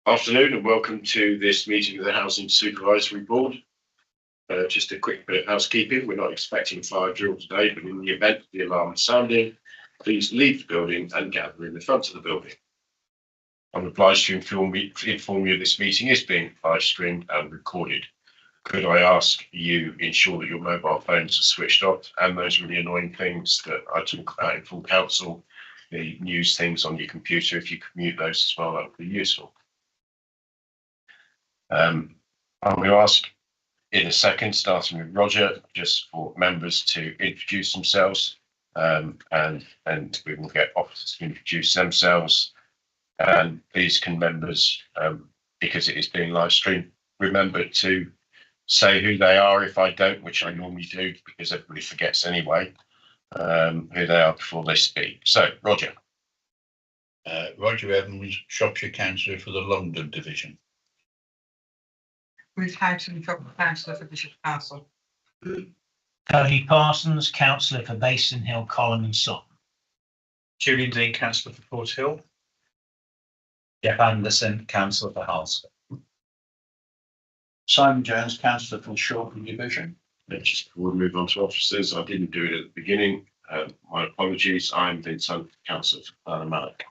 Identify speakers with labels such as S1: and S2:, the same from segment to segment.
S1: Afternoon and welcome to this meeting of the Housing Supervisory Board. Just a quick bit of housekeeping. We're not expecting fire drill today, but in the event of the alarm sounding, please leave the building and gather in the front of the building. I'm obliged to inform you this meeting is being live streamed and recorded. Could I ask you ensure that your mobile phones are switched off and those really annoying things that I talk about in full council, the news things on your computer, if you could mute those as well, that would be useful. I'm going to ask in a second, starting with Roger, just for members to introduce themselves, and we will get officers to introduce themselves. And please can members, because it is being live streamed, remember to say who they are if I don't, which I normally do because everybody forgets anyway, who they are before they speak. So, Roger.
S2: Roger Evans, Shropshire Councillor for the London Division.
S3: Ruth Houghton, Councillor for Bishop Castle.
S4: Tony Parsons, Councillor for Basin Hill, Colham and Sutton.
S5: Julian Dean, Councillor for Fort Hill.
S6: Jeff Anderson, Councillor for Halston.
S7: Simon Jones, Councillor for Shoreham Division.
S1: Just before we move on to officers, I didn't do it at the beginning. My apologies. I'm Vincent, Councillor for Malik.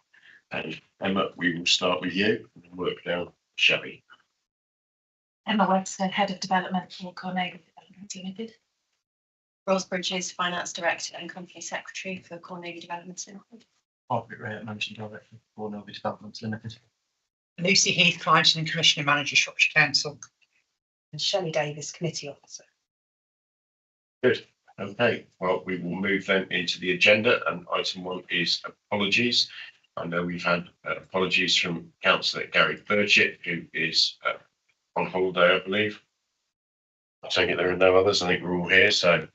S1: And Emma, we will start with you and work down Shelley.
S8: Emma Webster, Head of Development for Cornavy Developments Limited.
S9: Rose Bridges, Finance Director and Company Secretary for Cornavy Developments Limited.
S6: Margaret Ray, Managing Director for Cornavy Developments Limited.
S3: Lucy Heath, Client and Commissioner Manager, Shropshire Council.
S9: And Shelley Davies, Committee Officer.
S1: Good. Okay. Well, we will move then into the agenda, and item 1 is apologies. I know we've had apologies from Councillor Gary Burchett, who is on holiday, I believe. I take it there are no others. I think we're all here. So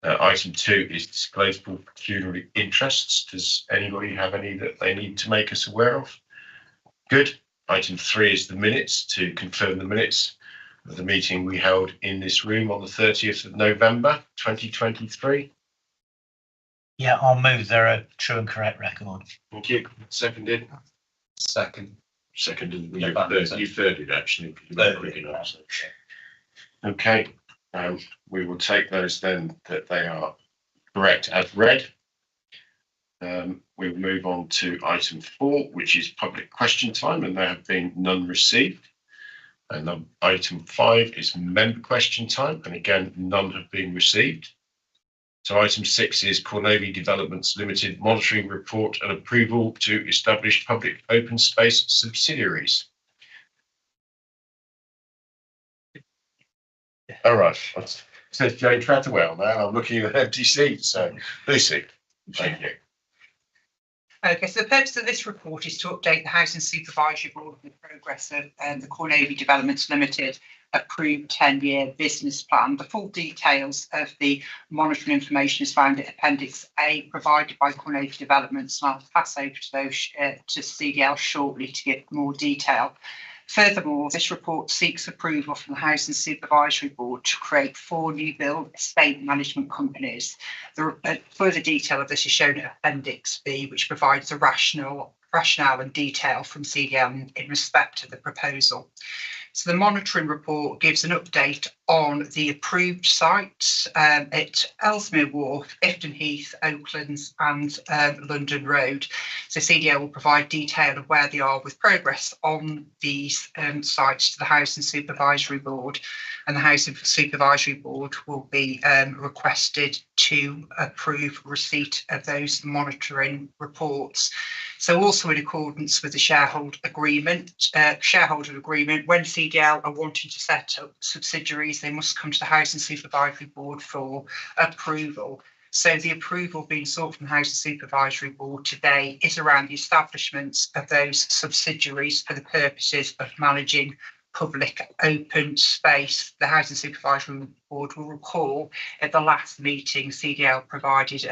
S1: item 2 is disclosable pecuniary interests. Does anybody have any that they need to make us aware of? Good. Item 3 is the minutes, to confirm the minutes of the meeting we held in this room on the 30th of November 2023.
S4: Yeah, I'll move. They're a true and correct record.
S1: Thank you. Seconded.
S6: Second.
S1: Seconded.
S6: Yeah,
S1: You thirded actually. Okay. We will take those then that they are correct as read. We will move on to item 4, which is public question time, and there have been none received. And item 5 is member question time, and again, none have been received. So item 6 is Cornavy Developments Limited monitoring report and approval to establish public open space subsidiaries. All right. Says Jane Treadwell now. I'm looking at empty seats. So Lucy, thank you.
S3: Okay, so the purpose of this report is to update the Housing Supervisory Board on the progress of the Cornavy Developments Limited approved 10-year business plan. The full details of the monitoring information is found in Appendix A provided by Cornavy Developments, and I'll pass over to those to CDL shortly to give more detail. Furthermore, this report seeks approval from the Housing Supervisory Board to create 4 new build estate management companies. The further detail of this is shown in Appendix B, which provides the rationale and detail from CDL in respect to the proposal. So the monitoring report gives an update on the approved sites at Ellesmere Wharf, Ifton Heath, Oaklands and London Road. So CDL will provide detail of where they are with progress on these sites to the Housing Supervisory Board, and the Housing Supervisory Board will be requested to approve receipt of those monitoring reports. So also in accordance with the shareholder agreement, when CDL are wanting to set up subsidiaries, they must come to the Housing Supervisory Board for approval. So the approval being sought from the Housing Supervisory Board today is around the establishments of those subsidiaries for the purposes of managing public open space. The Housing Supervisory Board will recall at the last meeting CDL provided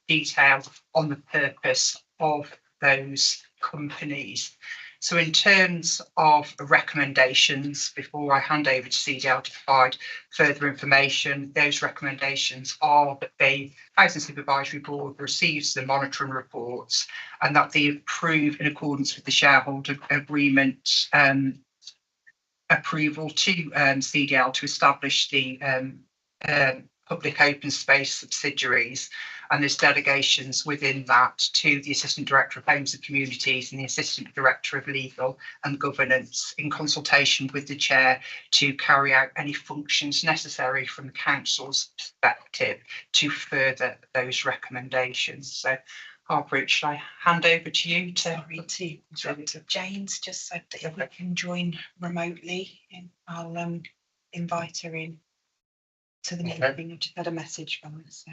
S3: detail on the purpose of those companies. So in terms of recommendations, before I hand over to CDL to provide further information, those recommendations are that the Housing Supervisory Board receives the monitoring reports and that they approve in accordance with the shareholder agreement approval to CDL to establish the public open space subsidiaries, and there's delegations within that to the Assistant Director of Homes and Communities and the Assistant Director of Legal and Governance in consultation with the Chair to carry out any functions necessary from the Council's perspective to further those recommendations. So Harpreet, shall I hand over to you to
S10: read to Jane's just said that if we can join remotely, and I'll invite her in to the meeting. I've just had a message from her. So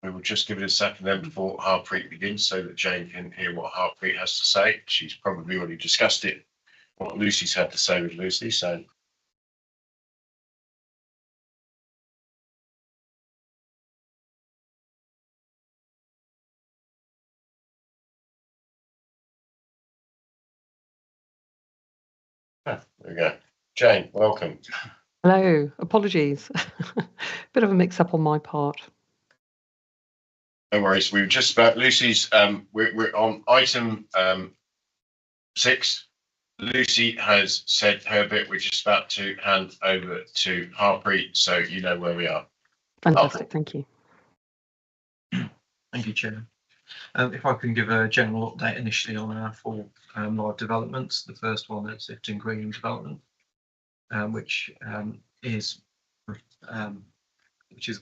S1: we will just give it a second then before Harpreet begins so that Jane can hear what Harpreet has to say. She's probably already discussed it, what Lucy's had to say with Lucy. So there we go. Jane, welcome.
S11: Hello, apologies. Bit of a mix up on my part.
S1: No worries. We were just about Lucy's. We're on item 6. Lucy has said her bit. We're just about to hand over to Harpreet, so you know where we are.
S11: Fantastic, thank you.
S6: Thank you, Chair. If I can give a general update initially on our 4 live developments. The first one is Ifton Green development, which is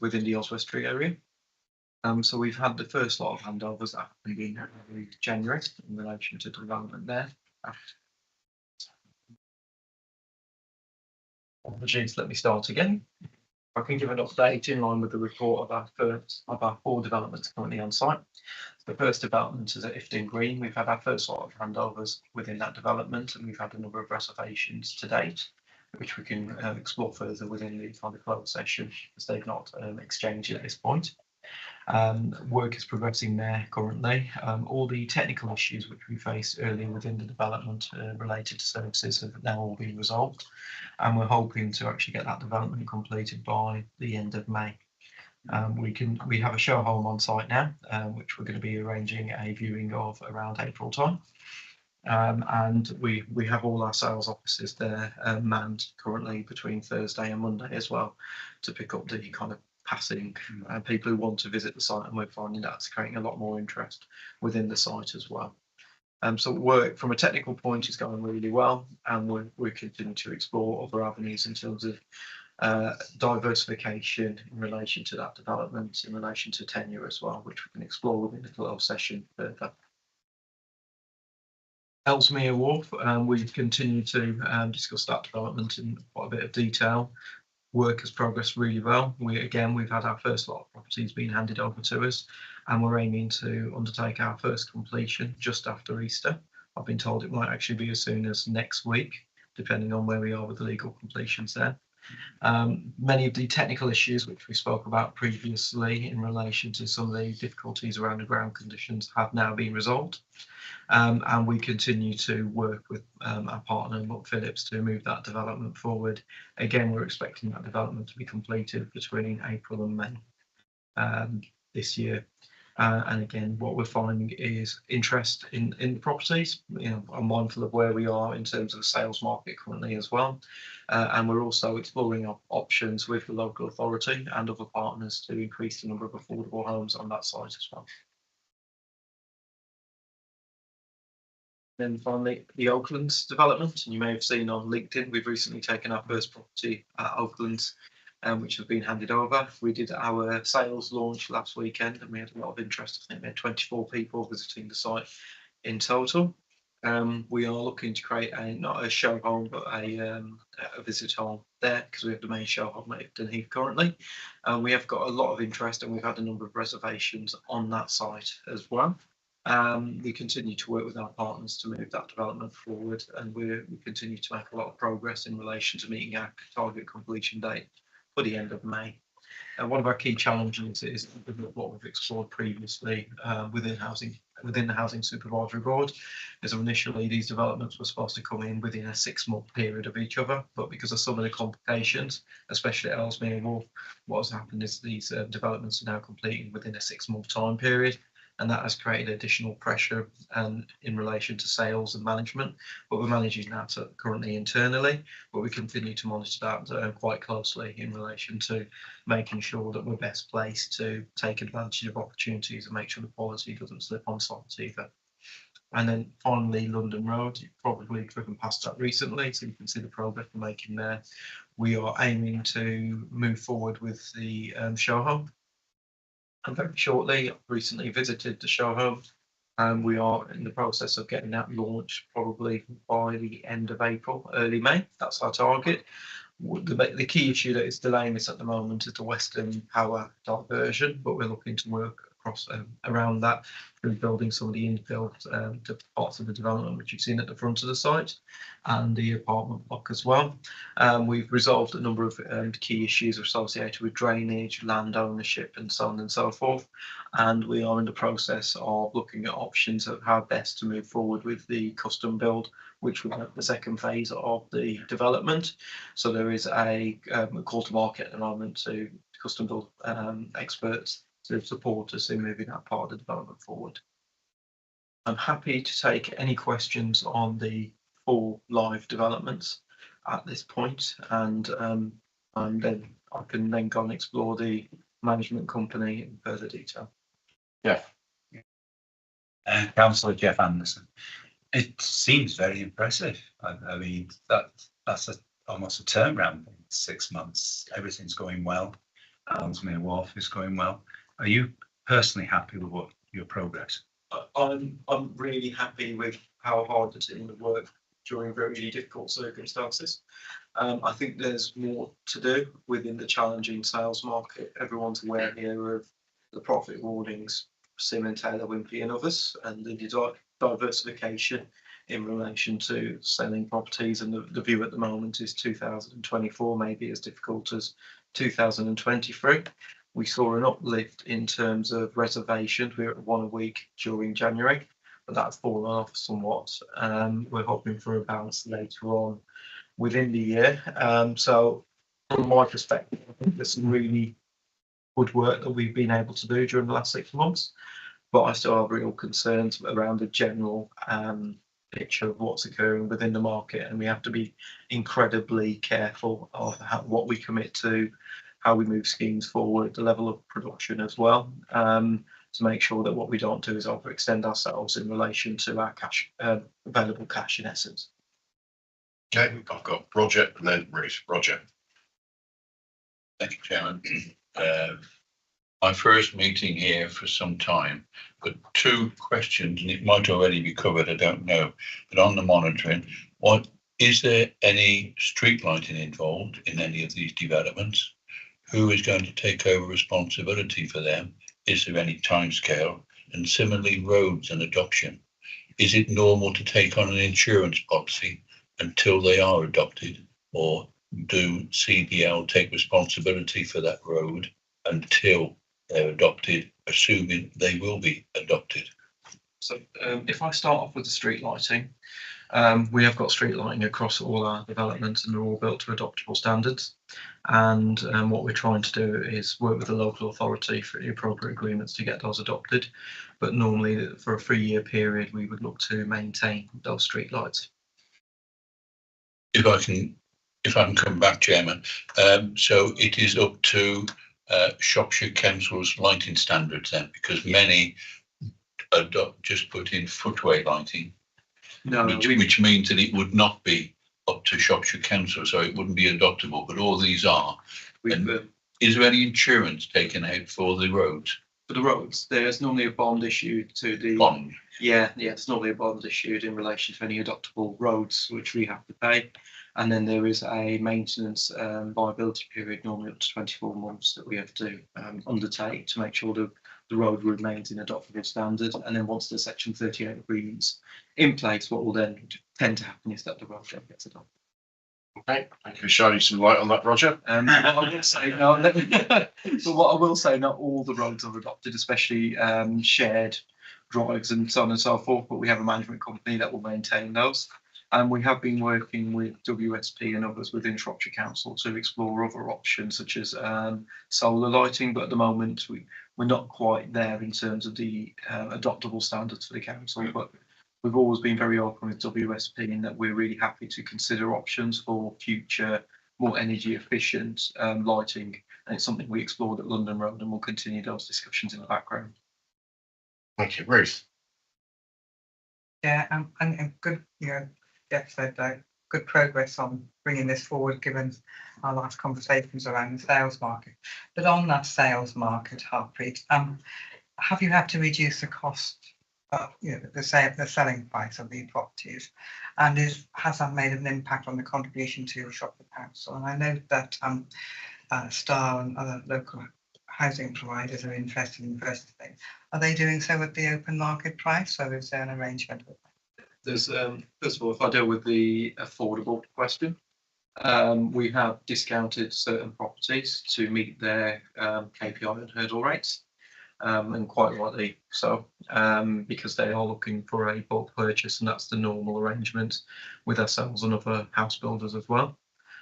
S6: within the Oswestry area. So we've had the first lot of handovers that happened in early January in relation to development there. Apologies, let me start again. I can give an update in line with the report of our 4 developments currently on site. The first development is at Ifton Green. We've had our first lot of handovers within that development, and we've had a number of reservations to date, which we can explore further within the kind of closed session, as they've not exchanged at this point. Work is progressing there currently. All the technical issues which we faced earlier within the development related to services have now all been resolved, and we're hoping to actually get that development completed by the end of May. We have a show home on site now, which we're going to be arranging a viewing of around April time. And we have all our sales offices there manned currently between Thursday and Monday as well, to pick up the kind of passing people who want to visit the site, and we're finding that's creating a lot more interest within the site as well. So work from a technical point is going really well, and we're continuing to explore other avenues in terms of diversification in relation to that development, in relation to tenure as well, which we can explore within the closed session further. Ellesmere Wharf, we've continued to discuss that development in quite a bit of detail. Work has progressed really well. We've had our first lot of properties being handed over to us, and we're aiming to undertake our first completion just after Easter. I've been told it might actually be as soon as next week, depending on where we are with the legal completions there. Many of the technical issues which we spoke about previously in relation to some of the difficulties around the ground conditions have now been resolved. And we continue to work with our partner, Muck Phillips, to move that development forward. Again, we're expecting that development to be completed between April and May this year. And again, what we're finding is interest in the properties. I'm mindful of where we are in terms of the sales market currently as well. And we're also exploring options with the local authority and other partners to increase the number of affordable homes on that site as well. Then finally, the Oaklands development, and you may have seen on LinkedIn, we've recently taken our first property at Oaklands, which has been handed over. We did our sales launch last weekend, and we had a lot of interest. I think we had 24 people visiting the site in total. We are looking to create not a show home, but a visit home there, because we have the main show home at Ifton Heath currently. We have got a lot of interest, and we've had a number of reservations on that site as well. We continue to work with our partners to move that development forward, and we continue to make a lot of progress in relation to meeting our target completion date for the end of May. And one of our key challenges is what we've explored previously within housing within the Housing Supervisory Board. As initially, these developments were supposed to come in within a 6-month period of each other, but because of some of the complications, especially at Ellesmere Wharf, what has happened is these developments are now completing within a 6-month time period, and that has created additional pressure in relation to sales and management. But we're managing that currently internally, but we continue to monitor that quite closely in relation to making sure that we're best placed to take advantage of opportunities and make sure the quality doesn't slip on site either. And then finally, London Road, you've probably driven past that recently, so you can see the progress we're making there. We are aiming to move forward with the show home. And very shortly, I've recently visited the show home, and we are in the process of getting that launched probably by the end of April, early May. That's our target. The key issue that is delaying this at the moment is the Western Power diversion, but we're looking to work across around that through building some of the infill to parts of the development which you've seen at the front of the site and the apartment block as well. We've resolved a number of key issues associated with drainage, land ownership and so on and so forth, and we are in the process of looking at options of how best to move forward with the custom build, which will have the second phase of the development. So there is a call to market at the moment to custom build experts to support us in moving that part of the development forward. I'm happy to take any questions on the 4 live developments at this point, and then I can then go and explore the management company in further detail.
S1: Yeah.
S2: Councillor Jeff Anderson. It seems very impressive. I mean, that's almost a turnaround in 6 months. Everything's going well. Ellesmere Wharf is going well. Are you personally happy with your progress?
S6: I'm really happy with how hard the team have worked during very difficult circumstances. I think there's more to do within the challenging sales market. Everyone's aware here of the profit warnings, Sim & Taylor Wimpey and others, and the diversification in relation to selling properties, and the view at the moment is 2024 may be as difficult as 2023. We saw an uplift in terms of reservations. We were at 1 a week during January, but that's fallen off somewhat. We're hoping for a bounce later on within the year. So from my perspective, I think there's some really good work that we've been able to do during the last 6 months, but I still have real concerns around the general picture of what's occurring within the market, and we have to be incredibly careful of what we commit to, how we move schemes forward, the level of production as well, to make sure that what we don't do is overextend ourselves in relation to our cash, available cash in essence.
S1: Okay, I've got Roger and then Ruth. Roger.
S2: Thank you, Chairman. My first meeting here for some time, but 2 questions, and it might already be covered, I don't know. But on the monitoring, is there any street lighting involved in any of these developments? Who is going to take over responsibility for them? Is there any timescale? And similarly, roads and adoption. Is it normal to take on an insurance policy until they are adopted, or do CDL take responsibility for that road until they're adopted, assuming they will be adopted?
S6: So if I start off with the street lighting, we have got street lighting across all our developments, and they're all built to adoptable standards. And what we're trying to do is work with the local authority for the appropriate agreements to get those adopted. But normally for a 3-year period, we would look to maintain those street lights.
S2: If I can come back, Chairman. So it is up to Shropshire Council's lighting standards then, because many just put in footway lighting, which means that it would not be up to Shropshire Council, so it wouldn't be adoptable, but all these are. Is there any insurance taken out for the roads?
S6: For the roads, there's normally a bond issued to the
S2: bond.
S6: Yeah, it's normally a bond issued in relation to any adoptable roads, which we have to pay. And then there is a maintenance viability period, normally up to 24 months, that we have to undertake to make sure the road remains in adoptable standard. And then once the Section 38 agreements in place, what will then tend to happen is that the road gets adopted.
S1: Okay, thank you for shining some light on that, Roger.
S6: What I will say, but what I will say, not all the roads are adopted, especially shared drives and so on and so forth, but we have a management company that will maintain those. And we have been working with WSP and others within Shropshire Council to explore other options such as solar lighting, but at the moment we're not quite there in terms of the adoptable standards for the council. But we've always been very open with WSP in that we're really happy to consider options for future, more energy efficient lighting. And it's something we explored at London Road, and we'll continue those discussions in the background.
S1: Thank you, Ruth.
S3: Yeah, and good, Jeff said good progress on bringing this forward, given our last conversations around the sales market. But on that sales market, Harpreet, have you had to reduce the cost of the selling price of the properties, and has that made an impact on the contribution to Shropshire Council? And I know that Star and other local housing providers are interested in first thing. Are they doing so at the open market price, or is there an arrangement with them?
S6: There's first of all, if I deal with the affordable question, we have discounted certain properties to meet their KPI and hurdle rates, and quite rightly so, because they are looking for a bulk purchase, and that's the normal arrangement with ourselves and other house builders as well.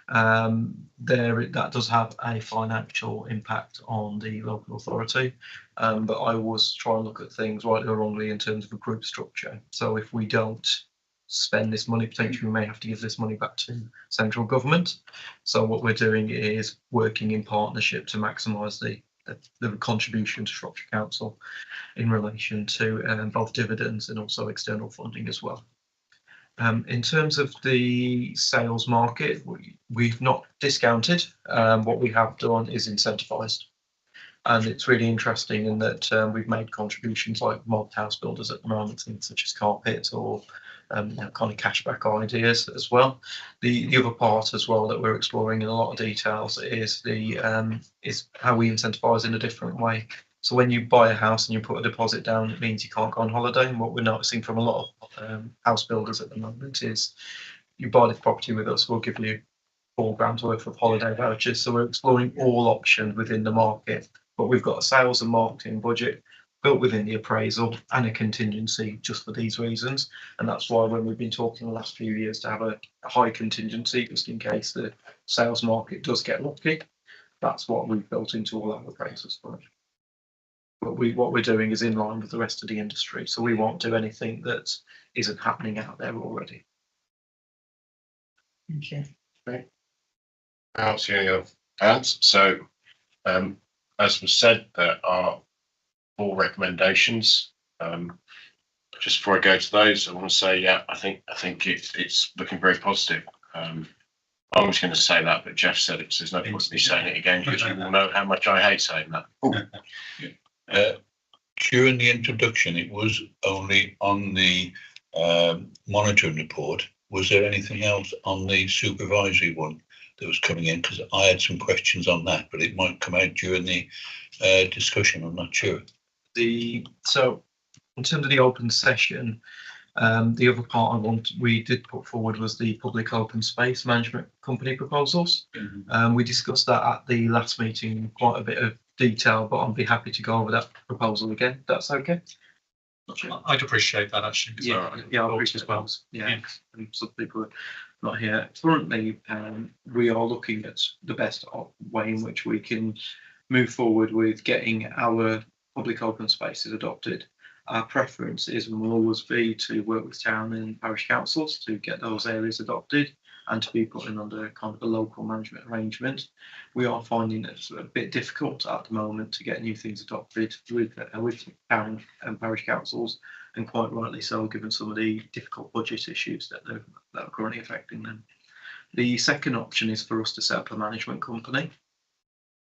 S6: That does have a financial impact on the local authority, but I always try and look at things rightly or wrongly in terms of a group structure. So if we don't spend this money, potentially we may have to give this money back to central government. So what we're doing is working in partnership to maximise the contribution to Shropshire Council in relation to both dividends and also external funding as well. In terms of the sales market, we've not discounted. What we have done is incentivised. And it's really interesting in that we've made contributions like mob house builders at the moment, such as carpet or kind of cashback ideas as well. The other part as well that we're exploring in a lot of details is is how we incentivise in a different way. So when you buy a house and you put a deposit down, it means you can't go on holiday. And what we're noticing from a lot of house builders at the moment is you buy this property with us, we'll give you £4,000 worth of holiday vouchers. So we're exploring all options within the market, but we've got a sales and marketing budget built within the appraisal and a contingency just for these reasons. And that's why when we've been talking the last few years to have a high contingency, just in case the sales market does get lucky, that's what we've built into all our appraisals for it. But what we're doing is in line with the rest of the industry. So we won't do anything that isn't happening out there already.
S3: Thank you.
S1: Great. I'll see any other hands. So, as was said, there are 4 recommendations. Just before I go to those, I want to say, yeah, I think it's looking very positive. I was going to say that, but Jeff said it, so there's no point in me saying it again, because you will know how much I hate saying that.
S2: During the introduction, it was only on the monitoring report. Was there anything else on the supervisory one that was coming in? Because I had some questions on that, but it might come out during the discussion. I'm not sure.
S6: So in terms of the open session, the other part we did put forward was the public open space management company proposals. We discussed that at the last meeting in quite a bit of detail, but I'll be happy to go over that proposal again. That's okay.
S5: I'd appreciate that actually.
S6: Yeah, I appreciate as well. Yeah, and some people are not here currently. We are looking at the best way in which we can move forward with getting our public open spaces adopted. Our preference is and will always be to work with town and parish councils to get those areas adopted and to be put in under kind of a local management arrangement. We are finding it a bit difficult at the moment to get new things adopted with town and parish councils, and quite rightly so, given some of the difficult budget issues that are currently affecting them. The second option is for us to set up a management company.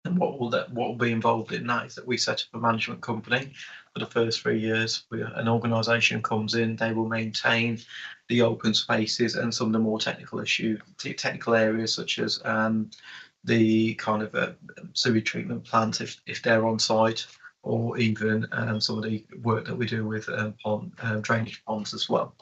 S6: And what will be involved in that is that we set up a management company for the first 3 years. An organisation comes in, they will maintain the open spaces and some of the more technical areas, such as the kind of sewage treatment plant if they're on site, or even some of the work that we do with drainage ponds as well.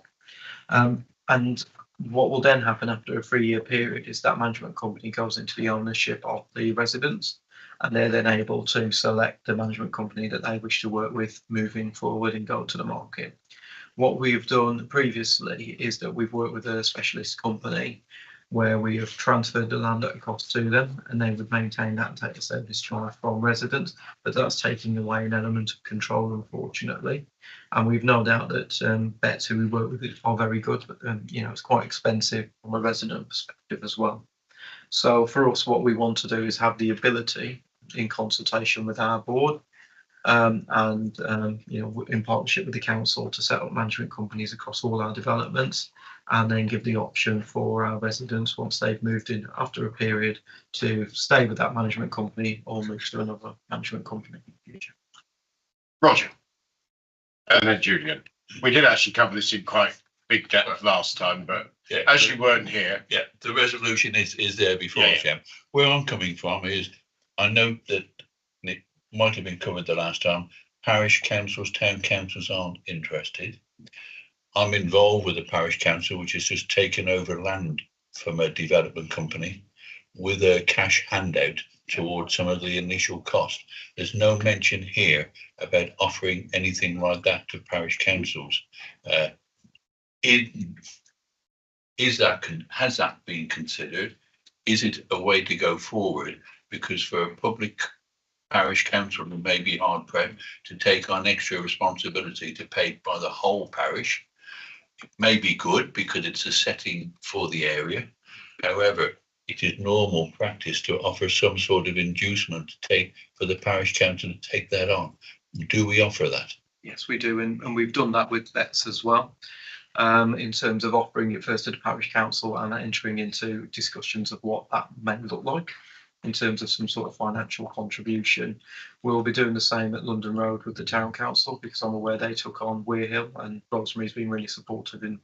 S6: And what will then happen after a 3-year period is that management company goes into the ownership of the residents, and they're then able to select the management company that they wish to work with moving forward and go to the market. What we've done previously is that we've worked with a specialist company where we have transferred the land at a cost to them, and they would maintain that and take the service charge from residents, but that's taking away an element of control, unfortunately. And we've no doubt that vets who we work with are very good, but it's quite expensive from a resident perspective as well. So for us, what we want to do is have the ability, in consultation with our board, and in partnership with the council, to set up management companies across all our developments, and then give the option for our residents, once they've moved in after a period, to stay with that management company or move to another management company in the future.
S1: Roger. And then Julian. We did actually cover this in quite big depth last time, but
S2: Yeah,
S1: as you weren't here.
S2: Yeah, the resolution is there before us,
S1: Yeah.
S2: Where I'm coming from is, I note that it might have been covered the last time, parish councils, town councils aren't interested. I'm involved with the parish council, which has just taken over land from a development company with a cash handout towards some of the initial cost. There's no mention here about offering anything like that to parish councils. Has that been considered? Is it a way to go forward? Because for a public parish council, it may be hard pressed to take on extra responsibility to pay by the whole parish. It may be good because it's a setting for the area. However, it is normal practice to offer some sort of inducement for the parish council to take that on. Do we offer that?
S6: Yes, we do, and we've done that with vets as well. In terms of offering it first to the parish council and entering into discussions of what that may look like in terms of some sort of financial contribution. We'll be doing the same at London Road with the town council, because I'm aware they took on Weir Hill, and Rosemary's been really supportive in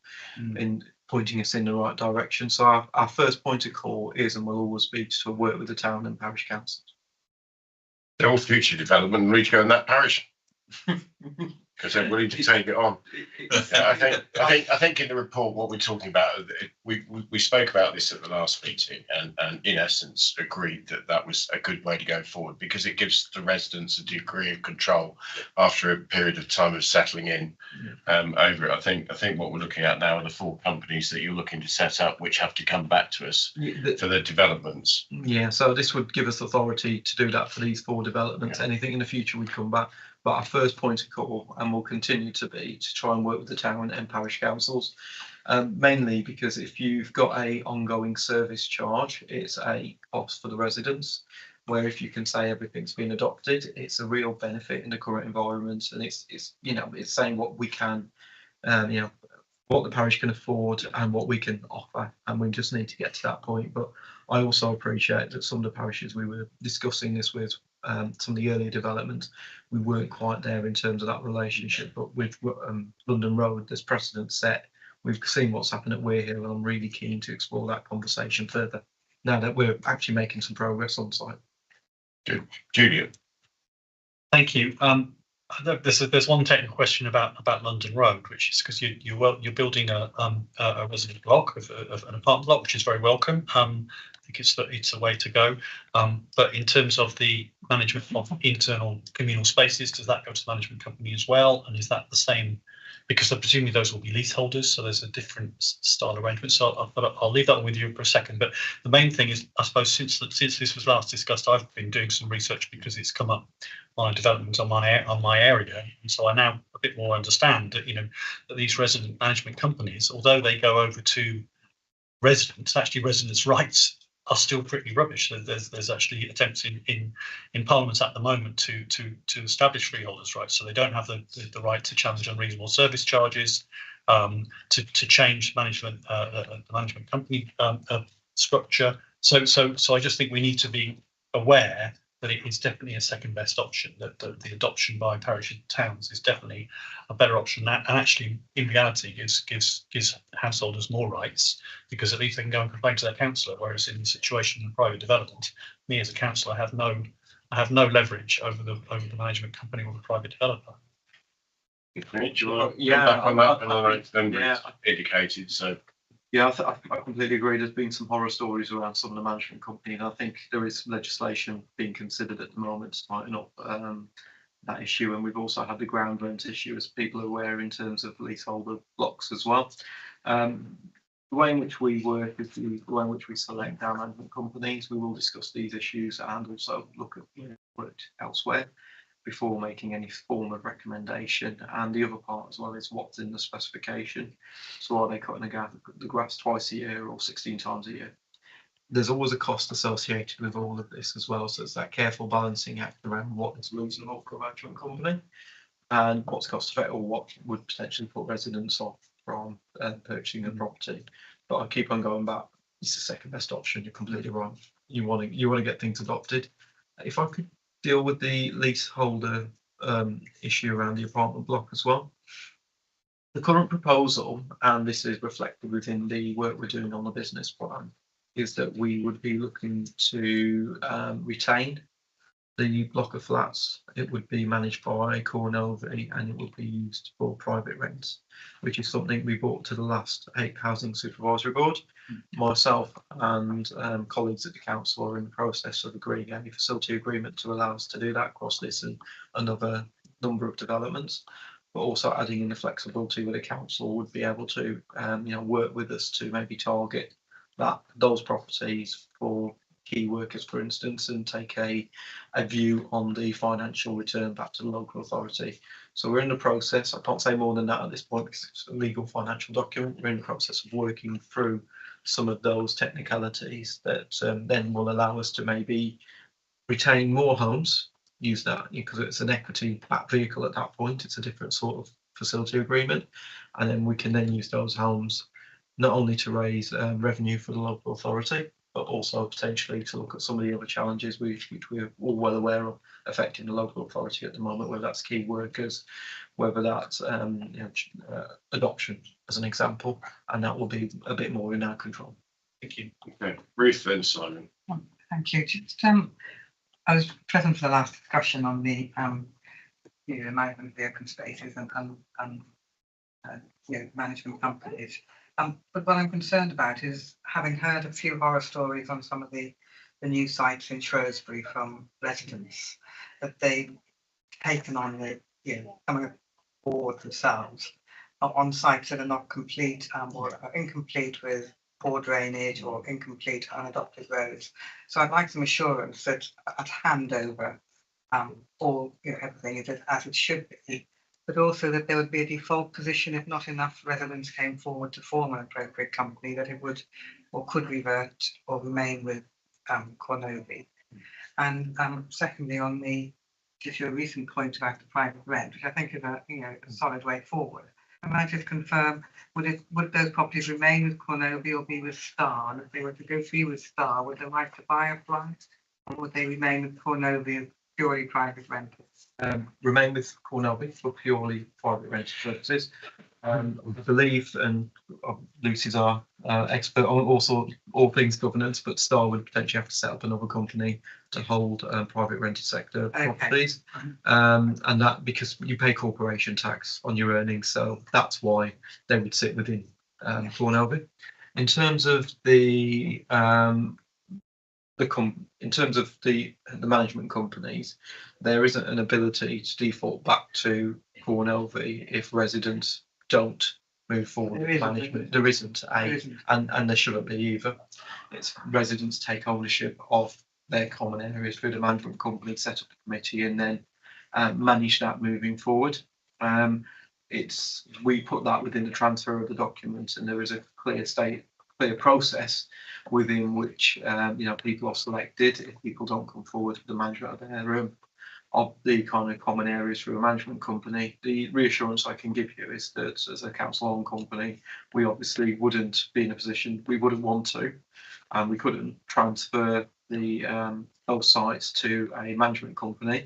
S6: pointing us in the right direction. So our first point of call is, and will always be, to work with the town and parish councils.
S1: They're all future development and reach go in that parish. Because they're willing to take it on. I think in the report, what we're talking about, we spoke about this at the last meeting, and in essence agreed that was a good way to go forward, because it gives the residents a degree of control after a period of time of settling in over it. I think what we're looking at now are the 4 companies that you're looking to set up, which have to come back to us for their developments.
S6: Yeah, so this would give us authority to do that for these 4 developments. Yeah. Anything in the future would come back. But our first point of call, and will continue to be, to try and work with the town and parish councils, mainly because if you've got a ongoing service charge, it's a cost for the residents. Where if you can say everything's been adopted, it's a real benefit in the current environment, and it's saying what we can, what the parish can afford and what we can offer, and we just need to get to that point. But I also appreciate that some of the parishes we were discussing this with, some of the earlier developments, we weren't quite there in terms of that relationship. But with London Road, there's precedent set. We've seen what's happened at Weir Hill, and I'm really keen to explore that conversation further now that we're actually making some progress on site.
S1: Good. Julian.
S5: Thank you. There's one technical question about London Road, which is because you're building a resident block of an apartment block, which is very welcome. I think it's a way to go. But in terms of the management of internal communal spaces, does that go to the management company as well? And is that the same? Because presumably those will be leaseholders, so there's a different style arrangement. So I'll leave that one with you for a second. But the main thing is, I suppose, since this was last discussed, I've been doing some research because it's come up on a development on my area, and so I now a bit more understand that that these resident management companies, although they go over to residents, actually residents' rights are still pretty rubbish. There's actually attempts in Parliament at the moment to establish freeholders' rights, so they don't have the right to challenge unreasonable service charges, to change management the management company structure. So I just think we need to be aware that it is definitely a second best option, that the adoption by parish and towns is definitely a better option, and actually in reality gives householders more rights, because at least they can go and complain to their councillor, whereas in the situation in private development, me as a councillor I have no leverage over the management company or the private developer.
S1: Yeah, on that, and I know it's been indicated, so
S6: Yeah, I completely agree. There's been some horror stories around some of the management companies. I think there is legislation being considered at the moment to tighten up that issue, and we've also had the ground rent issue, as people are aware, in terms of leaseholder blocks as well. The way in which we work is the way in which we select our management companies. We will discuss these issues and also look at work elsewhere before making any form of recommendation. And the other part as well is what's in the specification. So are they cutting the grass twice a year or 16 times a year? There's always a cost associated with all of this as well. So it's that careful balancing act around what is reasonable for a management company and what's cost effective, or what would potentially put residents off from purchasing a property. But I keep on going back. It's the second best option. You're completely right. You want to get things adopted. If I could deal with the leaseholder issue around the apartment block as well. The current proposal, and this is reflected within the work we're doing on the business plan, is that we would be looking to retain the block of flats. It would be managed by Cornelvi and it would be used for private rents, which is something we brought to the last 8 Housing Supervisory Board. Myself and colleagues at the council are in the process of agreeing a facility agreement to allow us to do that across this and another number of developments, but also adding in the flexibility where the council would be able to work with us to maybe target those properties for key workers, for instance, and take a view on the financial return back to the local authority. So we're in the process. I can't say more than that at this point because it's a legal financial document. We're in the process of working through some of those technicalities that then will allow us to maybe retain more homes, use that because it's an equity backed vehicle at that point. It's a different sort of facility agreement, and then we can then use those homes not only to raise revenue for the local authority, but also potentially to look at some of the other challenges which we're all well aware of affecting the local authority at the moment, whether that's key workers, whether that's adoption as an example, and that will be a bit more in our control. Thank you.
S1: Okay, Ruth then Simon.
S3: Thank you. Just, I was present for the last discussion on the management of the open spaces and management companies. But what I'm concerned about is, having heard a few horror stories on some of the new sites in Shrewsbury from residents, that they've taken on coming aboard themselves on sites that are not complete or are incomplete with poor drainage or incomplete unadopted roads. So I'd like some assurance that at handover, everything is as it should be, but also that there would be a default position if not enough residents came forward to form an appropriate company, that it would or could revert or remain with Cornovi. And secondly, on just your recent point about the private rent, which I think is a solid way forward. And I just confirm, would those properties remain with Cornovi or be with Star? And if they were to go free with Star, would they like to buy a flat, or would they remain with Cornovi purely private rentals?
S6: Remain with Cornelvi for purely private rental purposes. I believe, and Lucy's our expert on all things governance, but Star would potentially have to set up another company to hold private rented sector properties, and that because you pay corporation tax on your earnings, so that's why they would sit within Cornelvi. In terms of the management companies, there isn't an ability to default back to Cornelvi if residents don't move forward with management. There isn't, and there shouldn't be either. It's residents take ownership of their common areas through the management company, set up a committee, and then manage that moving forward. We put that within the transfer of the document, and there is a clear process within which people are selected. If people don't come forward with the management of their of the kind of common areas through a management company, the reassurance I can give you is that as a council-owned company, we obviously wouldn't be in a position, we wouldn't want to, and we couldn't transfer those sites to a management company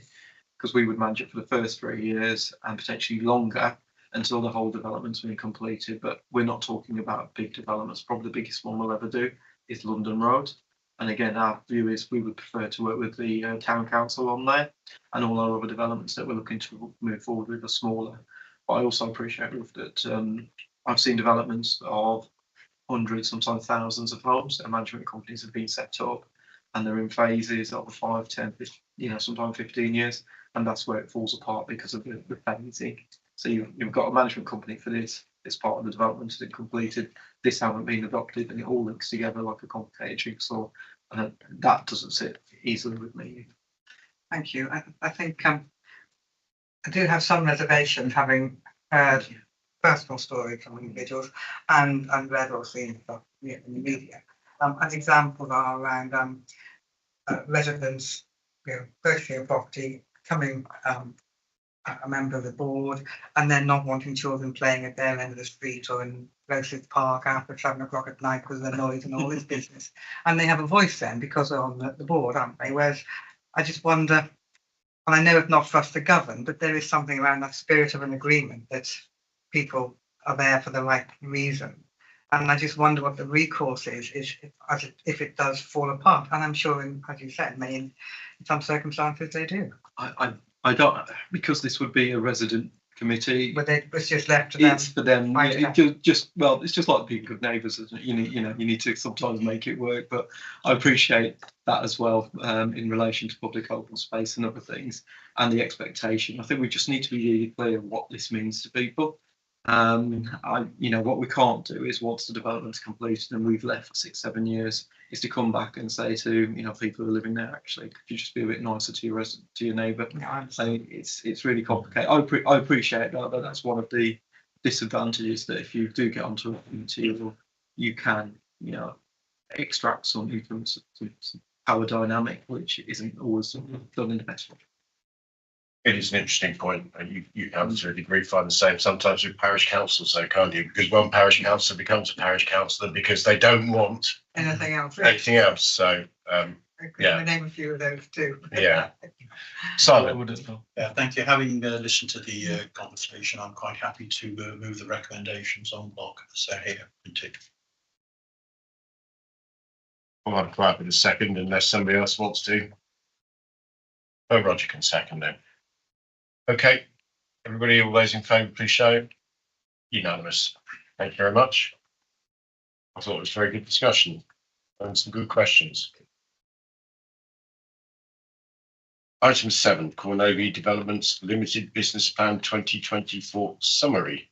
S6: because we would manage it for the first 3 years and potentially longer until the whole development's been completed. But we're not talking about big developments. Probably the biggest one we'll ever do is London Road. And again, our view is we would prefer to work with the town council on there, and all our other developments that we're looking to move forward with are smaller. But I also appreciate that I've seen developments of hundreds, sometimes thousands of homes. And management companies have been set up, and they're in phases of 5, 10, sometimes 15 years, and that's where it falls apart because of the phasing. So you've got a management company for this part of the development has been completed. This haven't been adopted, and it all links together like a complicated jigsaw. And that doesn't sit easily with me.
S3: Thank you. I think I do have some reservations, having heard personal stories from individuals and read or seen stuff in the media. As examples are around residents, purchasing a property, becoming a member of the board, and then not wanting children playing at their end of the street or in Rose's Park after 7 o'clock at night because of the noise and all this business. And they have a voice then because they're on the board, aren't they? Whereas I just wonder, and I know it's not for us to govern, but there is something around that spirit of an agreement that people are there for the right reason. And I just wonder what the recourse is if it does fall apart. And I'm sure, as you said, in some circumstances they do.
S6: I don't, because this would be a resident committee.
S3: But it's just left to them.
S6: It's for them. It's just like being good neighbours, isn't it? You need to sometimes make it work. But I appreciate that as well in relation to public open space and other things and the expectation. I think we just need to be really clear what this means to people. What we can't do is once the development's completed and we've left for 6, 7 years, is to come back and say to people who are living there, actually, could you just be a bit nicer to your neighbour?
S3: Yeah,
S6: so it's really complicated. I appreciate that, but that's one of the disadvantages, that if you do get onto a committee, you can extract something from some power dynamic, which isn't always done in the best way.
S1: It is an interesting point, and you can to a degree find the same sometimes with parish councils, though, can't you? Because one parish councillor becomes a parish councillor because they don't want
S3: anything else.
S1: So
S3: yeah, name a few of those too.
S1: Yeah. Simon.
S7: Yeah, thank you. Having listened to the conversation, I'm quite happy to move the recommendations on block as they're here printed.
S1: I'll have quiet with a second unless somebody else wants to. Oh, Roger can second then. Okay, everybody, all those in favour, please show. Unanimous. Thank you very much. I thought it was a very good discussion and some good questions. Item 7, Cornovy Developments Limited Business Plan 2024 Summary.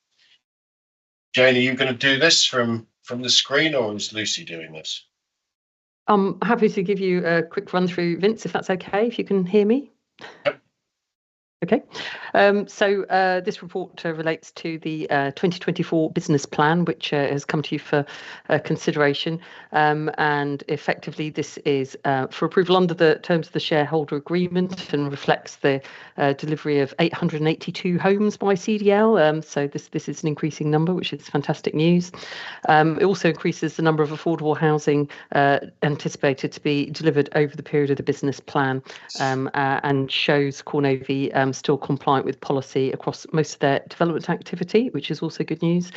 S1: Jane, are you going to do this from the screen, or is Lucy doing this?
S11: I'm happy to give you a quick run through, Vince, if that's okay, if you can hear me.
S1: Yep.
S11: Okay, so this report relates to the 2024 business plan, which has come to you for consideration, and effectively this is for approval under the terms of the shareholder agreement and reflects the delivery of 882 homes by CDL. So this is an increasing number, which is fantastic news. It also increases the number of affordable housing anticipated to be delivered over the period of the business plan, and shows Cornovy still compliant with policy across most of their development activity, which is also good news.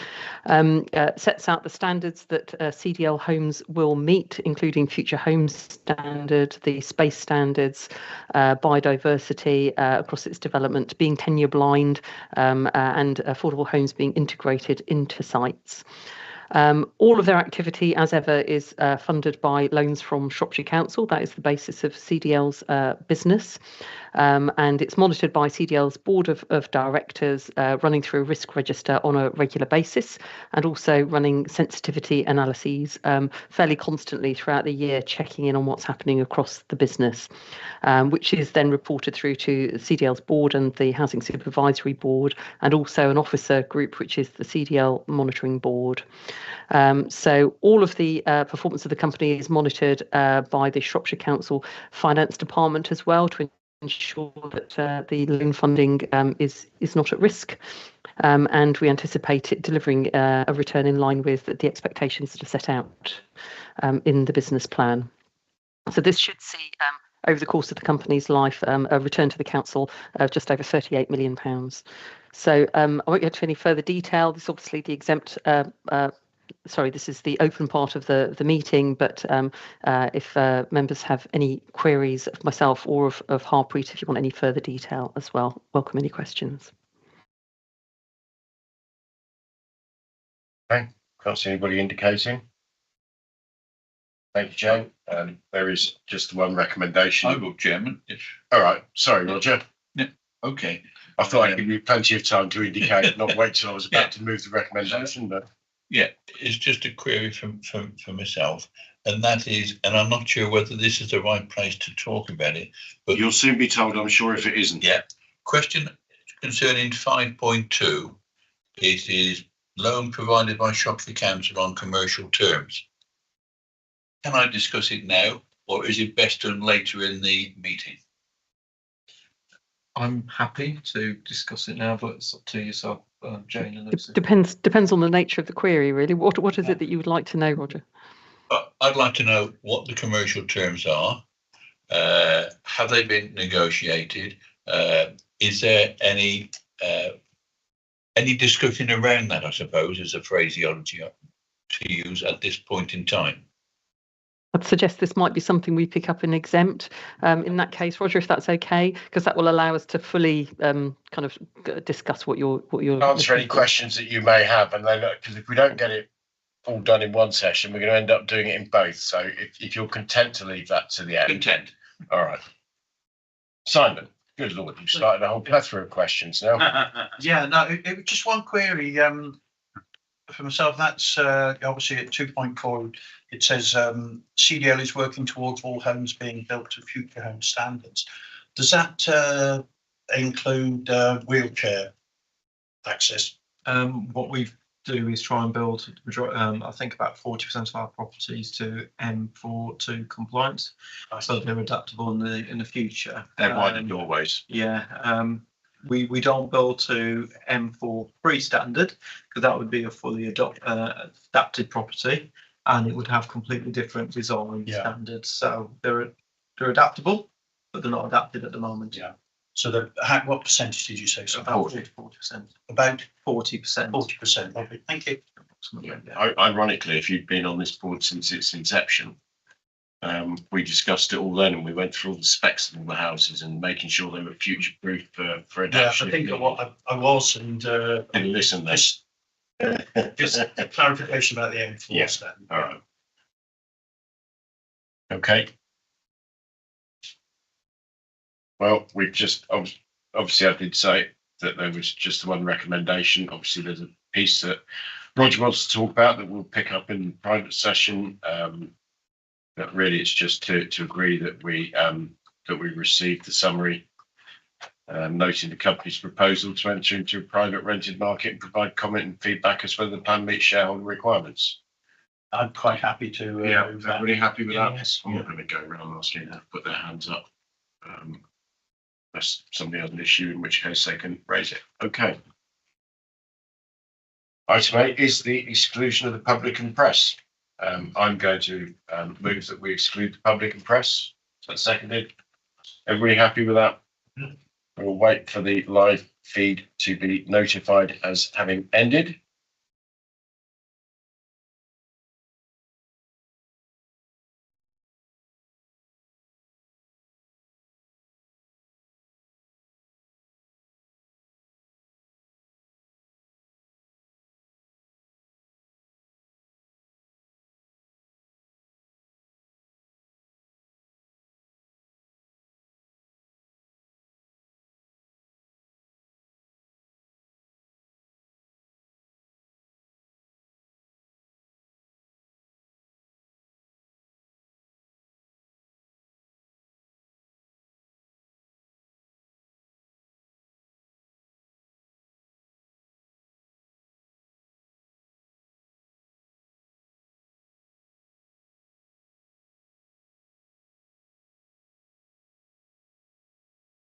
S11: Sets out the standards that CDL homes will meet, including future homes standard, the space standards, biodiversity across its development, being tenure blind, and affordable homes being integrated into sites. All of their activity, as ever, is funded by loans from Shropshire Council. That is the basis of CDL's business. And it's monitored by CDL's board of directors, running through a risk register on a regular basis, and also running sensitivity analyses fairly constantly throughout the year, checking in on what's happening across the business, which is then reported through to CDL's board and the Housing Supervisory Board, and also an officer group, which is the CDL Monitoring Board. So all of the performance of the company is monitored by the Shropshire Council Finance Department as well, to ensure that the loan funding is not at risk, and we anticipate it delivering a return in line with the expectations that are set out in the business plan. So this should see over the course of the company's life a return to the council of just over £38 million. So I won't go into any further detail. This is obviously the exempt this is the open part of the meeting, but if members have any queries of myself or of Harpreet, if you want any further detail as well, welcome any questions.
S1: Okay, can't see anybody indicating. Thank you, Jane. There is just one recommendation.
S2: I will, Chairman. Yes.
S1: All right. Sorry, Roger.
S2: Okay.
S1: I thought I'd give you plenty of time to indicate, not wait till I was about to move the recommendation, but.
S2: Yeah, it's just a query for myself, and that is, and I'm not sure whether this is the right place to talk about it, but
S1: You'll soon be told, I'm sure, if it isn't.
S2: yeah, question concerning 5.2. It is loan provided by Shropshire Council on commercial terms. Can I discuss it now, or is it best done later in the meeting?
S6: I'm happy to discuss it now, but it's up to yourself, Jane. And
S11: It depends on the nature of the query, really. What is it that you would like to know, Roger?
S2: I'd like to know what the commercial terms are. Have they been negotiated? Is there any discussion around that, I suppose, as a phraseology to use at this point in time?
S11: I'd suggest this might be something we pick up in exempt. In that case, Roger, if that's okay, because that will allow us to fully kind of discuss what you're
S1: Answer any questions that you may have, and then because if we don't get it all done in one session, we're going to end up doing it in both. So if you're content to leave that to the end.
S2: Content.
S1: All right. Simon, good Lord, you've started a whole plethora of questions now.
S7: Yeah, no, it was just one query for myself. That's obviously at 2.4. It says CDL is working towards all homes being built to future home standards. Does that include wheelchair access?
S6: What we do is try and build, I think about 40% of our properties to M42 compliance, so they're adaptable in the future.
S1: They're widened doorways.
S6: Yeah, we don't build to M4 pre-standard because that would be a fully adapted property, and it would have completely different design standards. So they're adaptable, but they're not adapted at the moment.
S7: Yeah. So what percentage did you say? So
S6: about 40%.
S7: About
S6: 40%.
S7: 40%. Lovely. Thank you.
S1: Yeah. Ironically, if you've been on this board since its inception, we discussed it all then, and we went through all the specs of all the houses and making sure they were future proof for adaptation.
S7: Yeah, I think what I was, and
S1: didn't listen then.
S7: Just a clarification about the M4 standard.
S1: All right. Okay. Well, we've just obviously I did say that there was just one recommendation. Obviously, there's a piece that Roger wants to talk about that we'll pick up in private session. But really, it's just to agree that we received the summary, noting the company's proposal to enter into a private rented market and provide comment and feedback as whether the plan meets shareholder requirements.
S7: I'm quite happy to.
S1: Move that. Really happy with that.
S7: Yes.
S1: I'm not going to go around asking them to put their hands up. Unless somebody has an issue, in which case they can raise it. Okay. Item 8 is the exclusion of the public and press. I'm going to move that we exclude the public and press. Is that seconded? Everybody happy with that? We'll wait for the live feed to be notified as having ended.